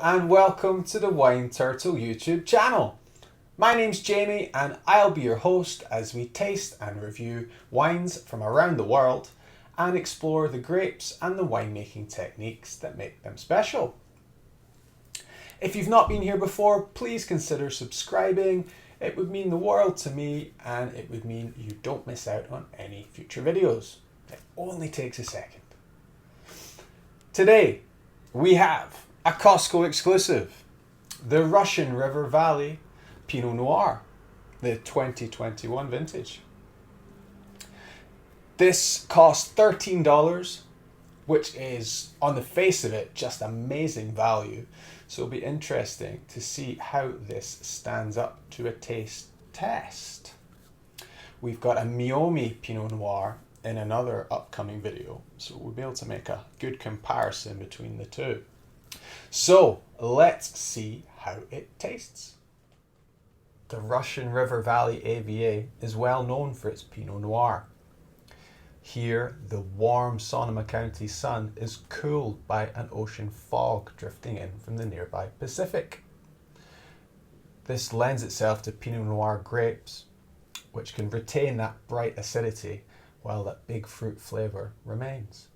and welcome to the Wine Turtle YouTube channel. My name's Jamie and I'll be your host as we taste and review wines from around the world and explore the grapes and the winemaking techniques that make them special. If you've not been here before, please consider subscribing. It would mean the world to me and it would mean you don't miss out on any future videos. It only takes a second. Today we have a Costco exclusive, the Russian River Valley Pinot Noir, the 2021 vintage. This cost $13, which is, on the face of it, just amazing value. So it'll be interesting to see how this stands up to a taste test. We've got a Meiomi Pinot Noir in another upcoming video, so we'll be able to make a good comparison between the two. So let's see how it tastes. The Russian River Valley AVA is well known for its Pinot Noir. Here, the warm Sonoma County sun is cooled by an ocean fog drifting in from the nearby Pacific. This lends itself to Pinot Noir grapes, which can retain that bright acidity while that big fruit flavour remains.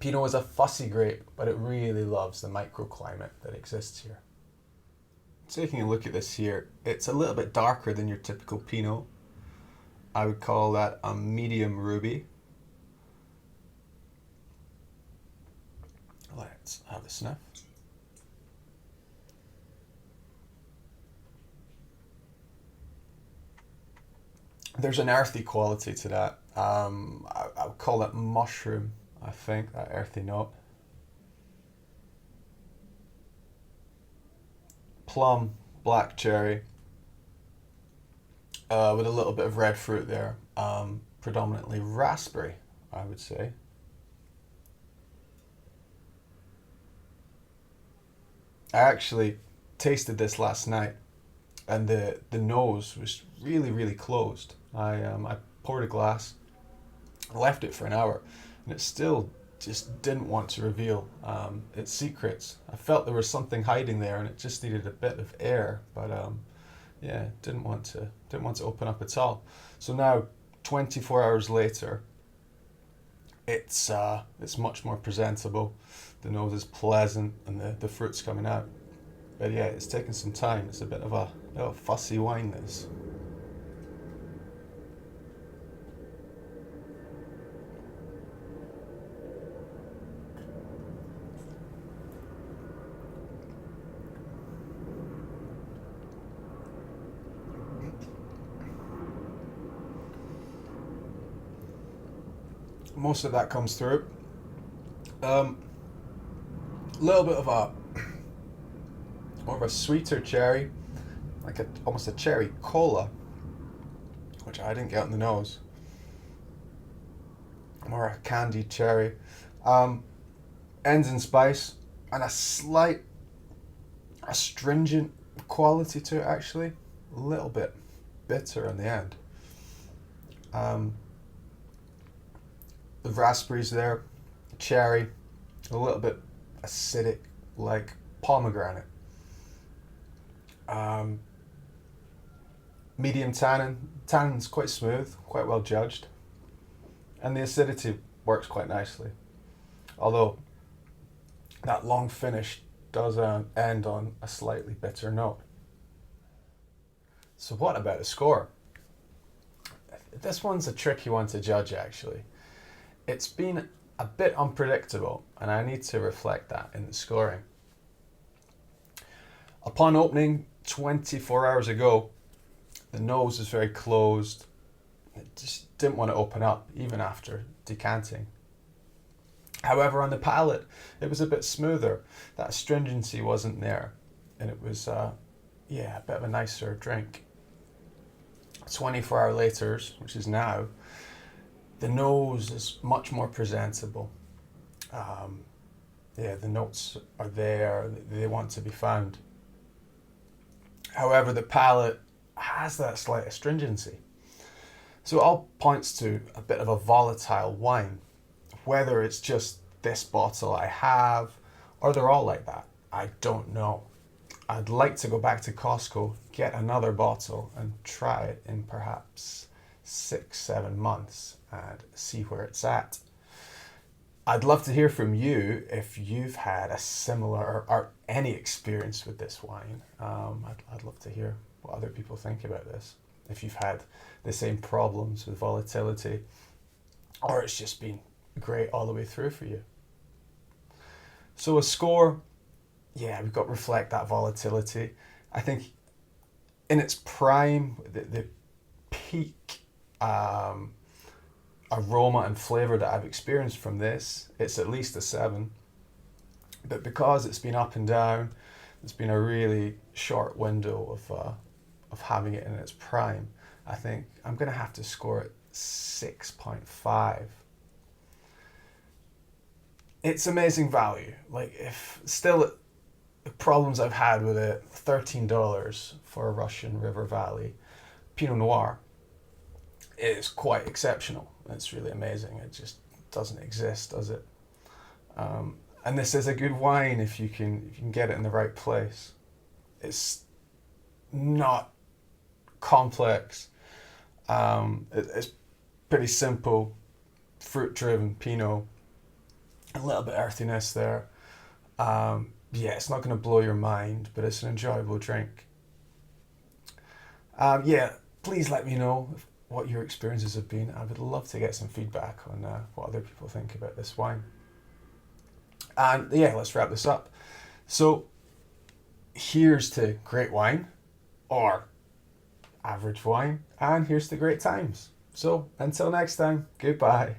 Pinot is a fussy grape, but it really loves the microclimate that exists here. Taking a look at this here, it's a little bit darker than your typical Pinot. I would call that a medium ruby. Let's have a sniff. There's an earthy quality to that. I would call that mushroom, I think, that earthy note. Plum, black cherry, with a little bit of red fruit there, predominantly raspberry, I would say. I actually tasted this last night and the nose was really closed. I poured a glass, left it for an hour, and it still just didn't want to reveal its secrets. I felt there was something hiding there and it just needed a bit of air, but yeah, didn't want to open up at all. So now, 24 hours later, it's much more presentable. The nose is pleasant and the fruit's coming out. But yeah, it's taken some time. It's a bit of a fussy wine, this. Most of that comes through. Little bit of more of a sweeter cherry, like almost a cherry cola, which I didn't get in the nose. More a candied cherry. Ends in spice and a slight astringent quality to it, actually. A little bit bitter in the end. The raspberries there, cherry, a little bit acidic, like pomegranate. Medium tannin. Tannin's quite smooth, quite well judged. And the acidity works quite nicely. Although that long finish does end on a slightly bitter note. So what about the score? This one's a tricky one to judge, actually. It's been a bit unpredictable, and I need to reflect that in the scoring. Upon opening 24 hours ago, the nose was very closed. It just didn't want to open up, even after decanting. However, on the palate, it was a bit smoother. That astringency wasn't there, and it was, a bit of a nicer drink. 24 hours later, which is now, the nose is much more presentable. The notes are there, they want to be found. However, the palate has that slight astringency. So it all points to a bit of a volatile wine. Whether it's just this bottle I have, or they're all like that, I don't know. I'd like to go back to Costco, get another bottle, and try it in perhaps 6, 7 months and see where it's at. I'd love to hear from you if you've had a similar or any experience with this wine. I'd love to hear what other people think about this. If you've had the same problems with volatility, or it's just been great all the way through for you. So a score, yeah, we've got to reflect that volatility. I think in its prime, the peak aroma and flavour that I've experienced from this, it's at least a 7. But because it's been up and down, it's been a really short window of having it in its prime. I think I'm going to have to score it 6.5. It's amazing value. Like, if still the problems I've had with it, $13 for a Russian River Valley Pinot Noir is quite exceptional. It's really amazing. It just doesn't exist, does it? And this is a good wine if you can get it in the right place. It's not complex. It's pretty simple, fruit-driven Pinot. A little bit earthiness there. Yeah, it's not going to blow your mind, but it's an enjoyable drink. Yeah, please let me know what your experiences have been. I would love to get some feedback on what other people think about this wine. And yeah, let's wrap this up. So here's to great wine, or average wine, and here's to great times. So until next time, goodbye.